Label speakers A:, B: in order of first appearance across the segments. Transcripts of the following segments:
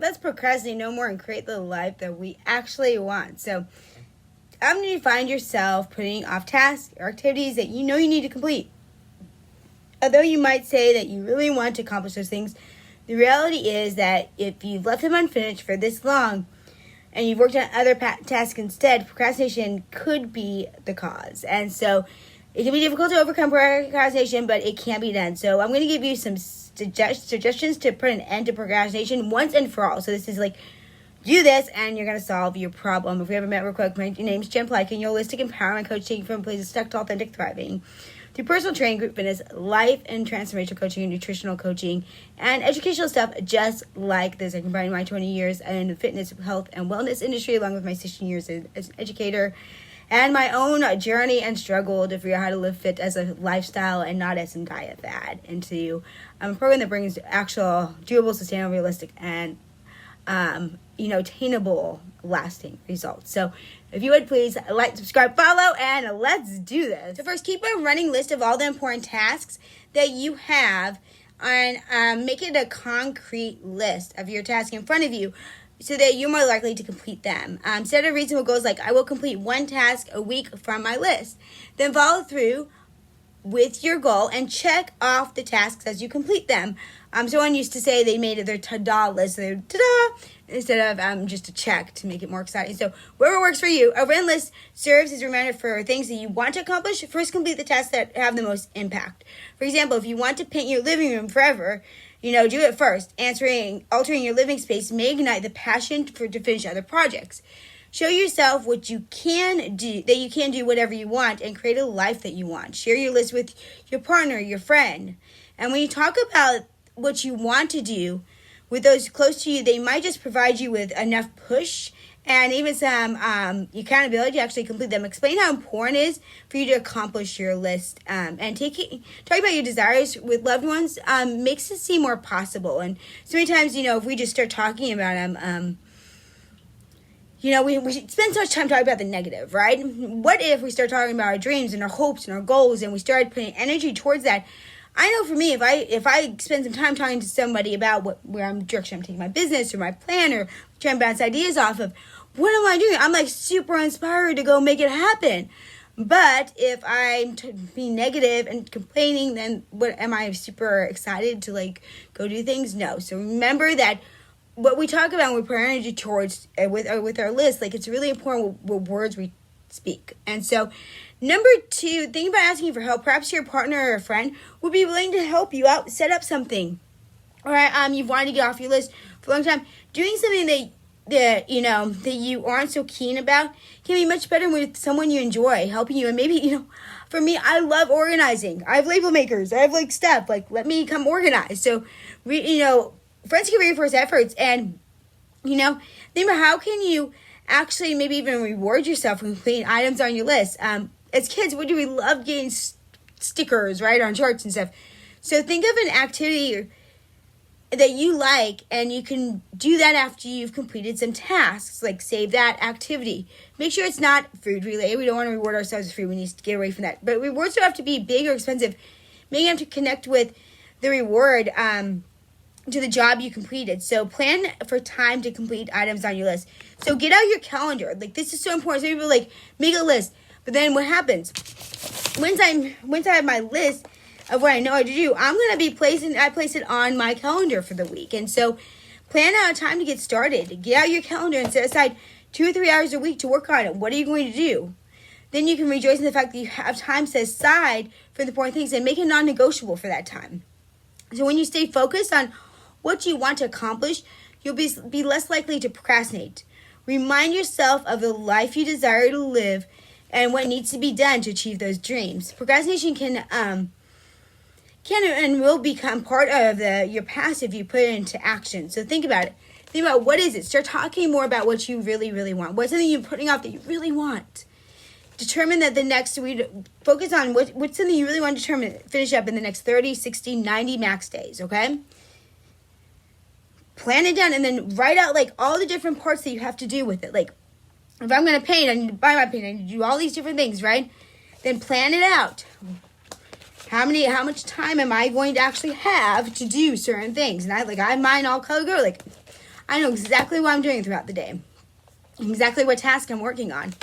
A: let's procrastinate no more and create the life that we actually want. So I'm going to find yourself putting off tasks or activities that you know you need to complete. Although you might say that you really want to accomplish those things, the reality is that if you've left them unfinished for this long and you've worked on other tasks instead, procrastination could be the cause. And so it can be difficult to overcome procrastination, but it can be done. So I'm going to give you some suggestions to put an end to procrastination once and for all. So this is like, do this and you're going to solve your problem. If we haven't met real quick, my name's Jen Plykin, your holistic empowerment coach, taking from places stuck to authentic thriving. Through personal training, group fitness, life and transformational coaching, and nutritional coaching, and educational stuff just like this. I combine my 20 years in the fitness, health, and wellness industry along with my 16 years as an educator and my own journey and struggle to figure out how to live fit as a lifestyle and not as a diet fad into a program that brings actual, doable, sustainable, realistic, and attainable, lasting results. So if you would please like, subscribe, follow, and let's do this. So first, keep a running list of all the important tasks that you have and make it a concrete list of your tasks in front of you so that you're more likely to complete them. Set a reasonable goals like I will complete one task a week from my list. Then follow through with your goal and check off the tasks as you complete them. Someone used to say they made it their ta-da list, their ta-da, instead of just a check to make it more exciting. So whatever works for you. A written list serves as a reminder for things that you want to accomplish. First, complete the tasks that have the most impact. For example, if you want to paint your living room forever, do it first. Altering your living space may ignite the passion to finish other projects. Show yourself what you can do, that you can do whatever you want and create a life that you want. Share your list with your partner, your friend. And when you talk about what you want to do with those close to you, they might just provide you with enough push and even some accountability to actually complete them. Explain how important it is for you to accomplish your list. And talking about your desires with loved ones makes it seem more possible. And so many times, if we just start talking about them, we spend so much time talking about the negative, right? What if we start talking about our dreams and our hopes and our goals and we started putting energy towards that? I know for me, if I spend some time talking to somebody about direction I'm taking my business or my plan or trying to bounce ideas off of, what am I doing? I'm like super inspired to go make it happen. But if I'm being negative and complaining, then what am I super excited to go do things? No. So remember that what we talk about when we put our energy towards with our list, it's really important what words we speak. And so number 2, think about asking for help. Perhaps your partner or a friend would be willing to help you out, set up something. All right, you've wanted to get off your list for a long time. Doing something that you aren't so keen about can be much better with someone you enjoy helping you. And maybe, for me, I love organizing. I have label makers. I have stuff. Let me come organize. So, friends can reinforce efforts. And, think about how can you actually maybe even reward yourself for completing items on your list. As kids, what do we love getting stickers, right, on charts and stuff? So think of an activity that you like, and you can do that after you've completed some tasks. Save that activity. Make sure it's not food related. We don't want to reward ourselves with food. We need to get away from that. But rewards don't have to be big or expensive. Maybe you have to connect with the reward to the job you completed. So plan for time to complete items on your list. So get out your calendar. This is so important. Some people make a list. But then what happens? Once I have my list of what I know how to do, I'm going to be place it on my calendar for the week. And so plan out a time to get started. Get out your calendar and set aside 2 or 3 hours a week to work on it. What are you going to do? Then you can rejoice in the fact that you have time set aside for the important things and make it non-negotiable for that time. So when you stay focused on what you want to accomplish, you'll be less likely to procrastinate. Remind yourself of the life you desire to live and what needs to be done to achieve those dreams. Procrastination can and will become part of your past if you put it into action. So think about it. Think about what is it. Start talking more about what you really, really want. What's something you're putting off that you really want? Determine that the next week, focus on what's something you really want to finish up in the next 30, 60, 90 max days, okay? Plan it down and then write out all the different parts that you have to do with it. If I'm going to paint, I need to buy my paint, I need to do all these different things, right? Then plan it out. How much time am I going to actually have to do certain things? And I have mine all color coded. I know exactly what I'm doing throughout the day, exactly what task I'm working on.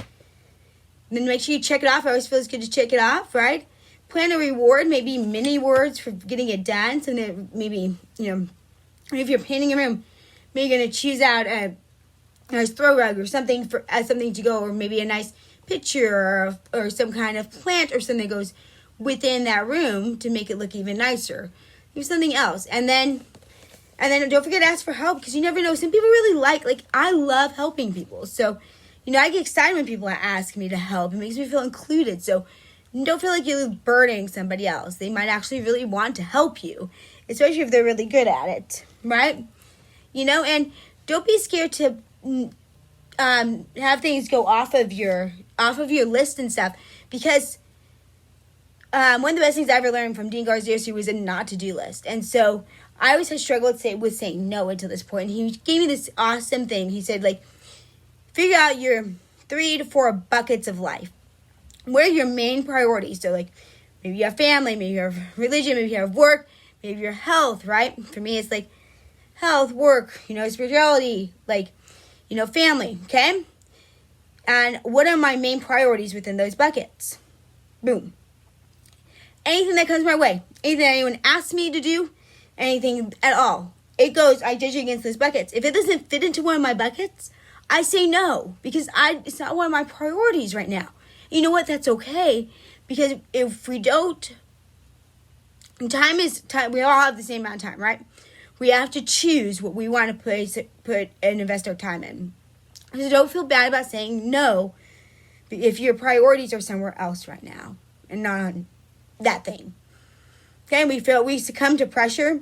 A: Then make sure you check it off. It always feels good to check it off, right? Plan a reward, maybe mini rewards for getting it done. So that maybe, if you're painting a room, maybe you're going to choose out a nice throw rug or something as something to go, or maybe a nice picture or some kind of plant or something that goes within that room to make it look even nicer. Do something else. And then don't forget to ask for help, because you never know. Some people really like I love helping people. So, I get excited when people ask me to help. It makes me feel included. So don't feel like you're burdening somebody else. They might actually really want to help you, especially if they're really good at it, right? And don't be scared to have things go off of your list and stuff, because one of the best things I ever learned from Dean Garcia was a not to-do list. And so I always had struggled with saying no until this point. And he gave me this awesome thing. He said, figure out your 3 to 4 buckets of life. What are your main priorities? So, maybe you have family, maybe you have religion, maybe you have work, maybe your health, right? For me, it's health, work, spirituality, family, okay? And what are my main priorities within those buckets? Boom. Anything that comes my way, anything that anyone asks me to do, anything at all, I judge against those buckets. If it doesn't fit into one of my buckets, I say no, because it's not one of my priorities right now. You know what? That's okay, because if we don't, time is time. We all have the same amount of time, right? We have to choose what we want to put and invest our time in. So don't feel bad about saying no if your priorities are somewhere else right now and not on that thing. Okay, we succumb to pressure.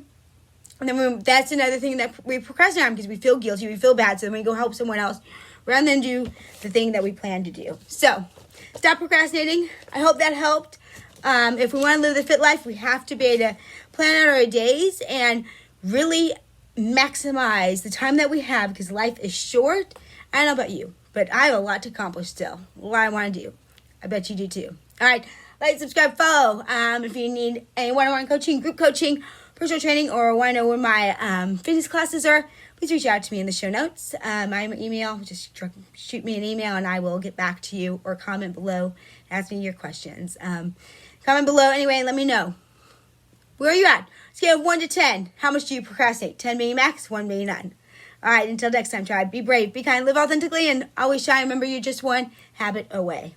A: And then that's another thing that we procrastinate on, because we feel guilty, we feel bad, so then we go help someone else rather than do the thing that we plan to do. So, stop procrastinating. I hope that helped. If we want to live the fit life, we have to be able to plan out our days and really maximize the time that we have, because life is short. I don't know about you, but I have a lot to accomplish still. What I want to do. I bet you do too. All right, like, subscribe, follow. If you need any one-on-one coaching, group coaching, personal training, or want to know where my fitness classes are, please reach out to me in the show notes. My email, just shoot me an email and I will get back to you, or comment below, ask me your questions. Comment below anyway and let me know. Where are you at? Scale of 1 to 10. How much do you procrastinate? 10 being max, 1 being none. All right, until next time, tribe. Be brave, be kind, live authentically, and always shine. Remember, you're just one habit away.